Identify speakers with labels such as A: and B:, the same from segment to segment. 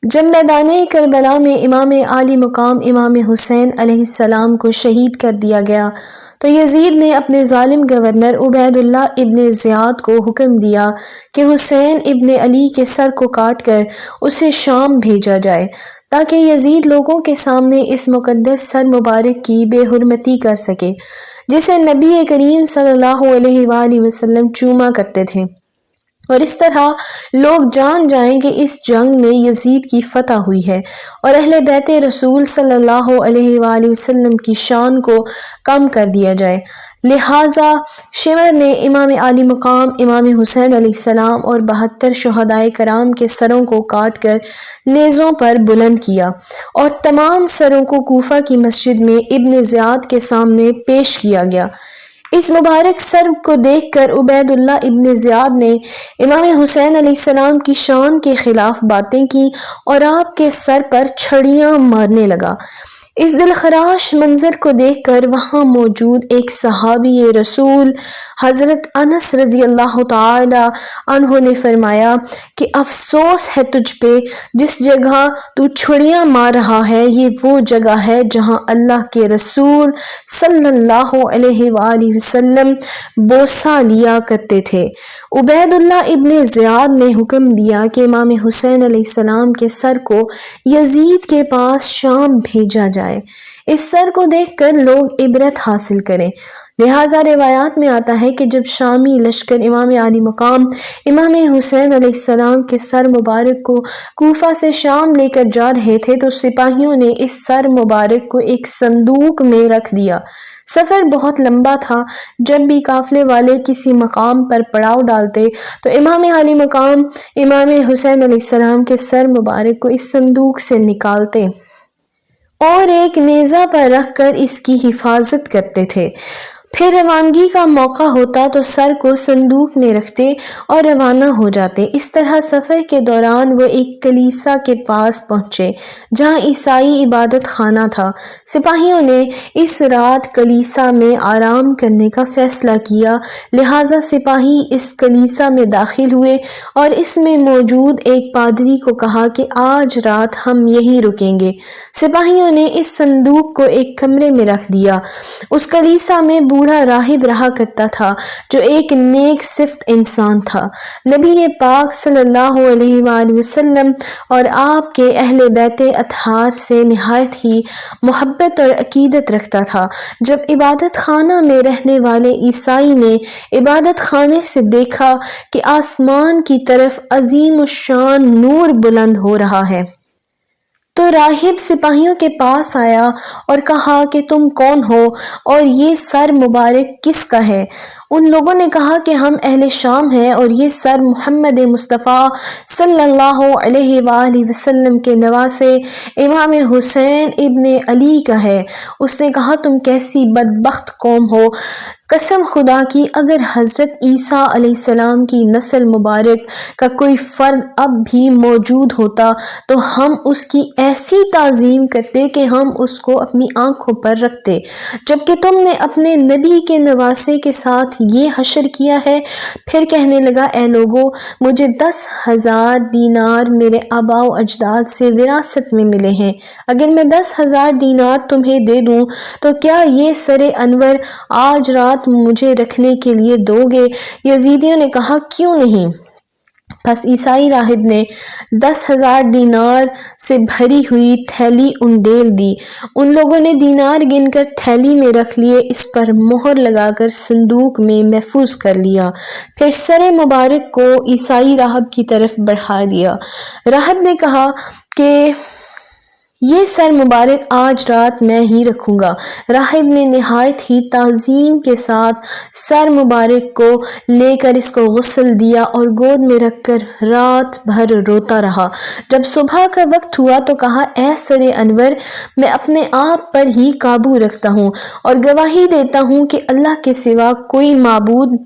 A: جب میدان کربلا میں امام عالی مقام امام حسین علیہ السلام کو شہید کر دیا گیا تو یزید نے اپنے ظالم گورنر عبید اللہ ابن زیاد کو حکم دیا کہ حسین ابن علی کے سر کو کاٹ کر اسے شام بھیجا جائے تاکہ یزید لوگوں کے سامنے اس مقدس سر مبارک کی بے حرمتی کر سکے جسے نبی کریم صلی اللہ علیہ وآلہ وسلم چوما کرتے تھے، اور اس طرح لوگ جان جائیں کہ اس جنگ میں یزید کی فتح ہوئی ہے اور اہل بیت رسول صلی اللہ علیہ وآلہ وسلم کی شان کو کم کر دیا جائے۔ لہٰذا شمر نے امام عالی مقام امام حسین علیہ السلام اور 72 شہدائے کرام کے سروں کو کاٹ کر نیزوں پر بلند کیا اور تمام سروں کو کوفہ کی مسجد میں ابن زیاد کے سامنے پیش کیا گیا۔ اس مبارک سر کو دیکھ کر عبید اللہ ابن زیاد نے امام حسین علیہ السلام کی شان کے خلاف باتیں کی اور آپ کے سر پر چھڑیاں مارنے لگا۔ اس دلخراش منظر کو دیکھ کر وہاں موجود ایک صحابی رسول حضرت انس رضی اللہ تعالی عنہ نے فرمایا کہ افسوس ہے تجھ پہ، جس جگہ تو چھڑیاں مار رہا ہے یہ وہ جگہ ہے جہاں اللہ کے رسول صلی اللہ علیہ وآلہ وسلم بوسہ لیا کرتے تھے۔ عبید اللہ ابن زیاد نے حکم دیا کہ امام حسین علیہ السلام کے سر کو یزید کے پاس شام بھیجا جائے، اس سر کو دیکھ کر لوگ عبرت حاصل کریں۔ لہٰذا روایات میں آتا ہے کہ جب شامی لشکر امام عالی مقام امام حسین علیہ السلام کے سر مبارک کو کوفہ سے شام لے کر جا رہے تھے تو سپاہیوں نے اس سر مبارک کو ایک صندوق میں رکھ دیا۔ سفر بہت لمبا تھا۔ جب بھی قافلے والے کسی مقام پر پڑاؤ ڈالتے تو امام عالی مقام امام حسین علیہ السلام کے سر مبارک کو اس صندوق سے نکالتے اور ایک نیزہ پر رکھ کر اس کی حفاظت کرتے تھے۔ پھر روانگی کا موقع ہوتا تو سر کو صندوق میں رکھتے اور روانہ ہو جاتے۔ اس طرح سفر کے دوران وہ ایک کلیسا کے پاس پہنچے جہاں عیسائی عبادت خانہ تھا۔ سپاہیوں نے اس رات کلیسا میں آرام کرنے کا فیصلہ کیا، لہٰذا سپاہی اس کلیسا میں داخل ہوئے اور اس میں موجود ایک پادری کو کہا کہ آج رات ہم یہیں رکیں گے۔ سپاہیوں نے اس صندوق کو ایک کمرے میں رکھ دیا۔ اس کلیسا میں بوڑھا راہب رہا کرتا تھا جو ایک نیک صفت انسان تھا۔ نبی پاک صلی اللہ علیہ وآلہ وسلم اور آپ کے اہل بیت اطہار سے نہایت ہی محبت اور عقیدت رکھتا تھا۔ جب عبادت خانہ میں رہنے والے عیسائی نے عبادت خانے سے دیکھا کہ آسمان کی طرف عظیم الشان نور بلند ہو رہا ہے تو راہب سپاہیوں کے پاس آیا اور کہا کہ تم کون ہو اور یہ سر مبارک کس کا ہے؟ ان لوگوں نے کہا کہ ہم اہل شام ہیں اور یہ سر محمد مصطفیٰ صلی اللہ علیہ وآلہ وسلم کے نواسے امام حسین ابن علی کا ہے۔ اس نے کہا تم کیسی بدبخت قوم ہو، قسم خدا کی اگر حضرت عیسیٰ علیہ السلام کی نسل مبارک کا کوئی فرد اب بھی موجود ہوتا تو ہم اس کی ایسی تعظیم کرتے کہ ہم اس کو اپنی آنکھوں پر رکھتے، جبکہ تم نے اپنے نبی کے نواسے کے ساتھ یہ حشر کیا ہے۔ پھر کہنے لگا اے لوگو، مجھے 10,000 دینار میرے آباء و اجداد سے وراثت میں ملے ہیں، اگر میں 10,000 دینار تمہیں دے دوں تو کیا یہ سر انور آج رات مجھے رکھنے کے لیے دو گے؟ یزیدیوں نے کہا کیوں نہیں؟ پس عیسائی راہب نے 10,000 دینار سے بھری ہوئی تھیلی انڈیل دی۔ ان لوگوں نے دینار گن کر تھیلی میں رکھ لیے، اس پر مہر لگا کر صندوق میں محفوظ کر لیا، پھر سر مبارک کو عیسائی راہب کی طرف بڑھا دیا۔ راہب نے کہا کہ یہ سر مبارک آج رات میں ہی رکھوں گا۔ راہب نے نہایت ہی تعظیم کے ساتھ سر مبارک کو لے کر اس کو غسل دیا اور گود میں رکھ کر رات بھر روتا رہا۔ جب صبح کا وقت ہوا تو کہا اے سر انور، میں اپنے آپ پر ہی قابو رکھتا ہوں اور گواہی دیتا ہوں کہ اللہ کے سوا کوئی معبود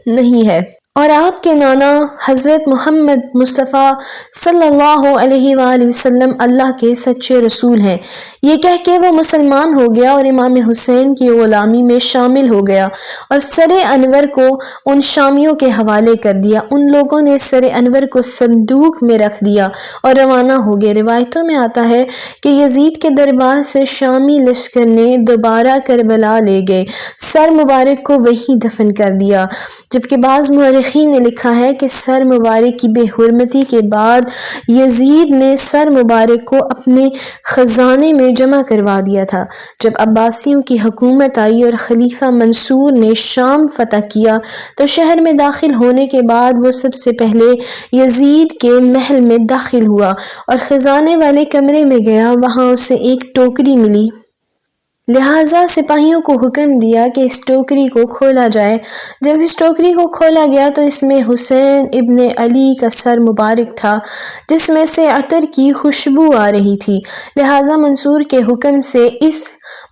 A: نہیں ہے۔ اور آپ کے نانا حضرت محمد مصطفیٰ صلی اللہ علیہ وآلہ وسلم اللہ کے سچے رسول ہیں۔ یہ کہہ کے وہ مسلمان ہو گیا اور امام حسین کی غلامی میں شامل ہو گیا اور سر انور کو ان شامیوں کے حوالے کر دیا۔ ان لوگوں نے سر انور کو صندوق میں رکھ دیا اور روانہ ہو گئے۔ روایتوں میں آتا ہے کہ یزید کے دربار سے شامی لشکر نے دوبارہ کربلا لے گئے، سر مبارک کو وہیں دفن کر دیا، جبکہ بعض مورخین نے لکھا ہے کہ سر مبارک کی بے حرمتی کے بعد یزید نے سر مبارک کو اپنے خزانے میں جمع کروا دیا تھا۔ جب عباسیوں کی حکومت آئی اور خلیفہ منصور نے شام فتح کیا تو شہر میں داخل ہونے کے بعد وہ سب سے پہلے یزید کے محل میں داخل ہوا اور خزانے والے کمرے میں گیا۔ وہاں اسے ایک ٹوکری ملی، لہٰذا سپاہیوں کو حکم دیا کہ اس ٹوکری کو کھولا جائے۔ جب اس ٹوکری کو کھولا گیا تو اس میں حسین ابن علی کا سر مبارک تھا، جس میں سے عطر کی خوشبو آ رہی تھی، لہٰذا منصور کے حکم سے اس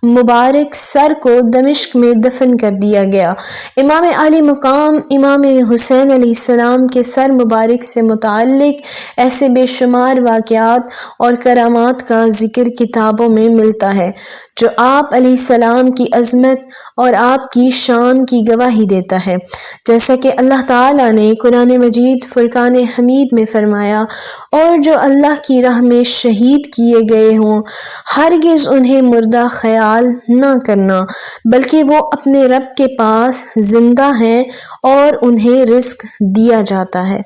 A: مبارک سر کو دمشق میں دفن کر دیا گیا۔ امام عالی مقام امام حسین علیہ السلام کے سر مبارک سے متعلق ایسے بے شمار واقعات اور کرامات کا ذکر کتابوں میں ملتا ہے جو آپ علیہ السلام کی عظمت اور آپ کی شان کی گواہی دیتا ہے، جیسا کہ اللہ تعالیٰ نے قرآن مجید فرقان حمید میں فرمایا، اور جو اللہ کی راہ میں شہید کیے گئے ہوں ہرگز انہیں مردہ خیال نہ کرنا، بلکہ وہ اپنے رب کے پاس زندہ ہیں اور انہیں رزق دیا جاتا ہے۔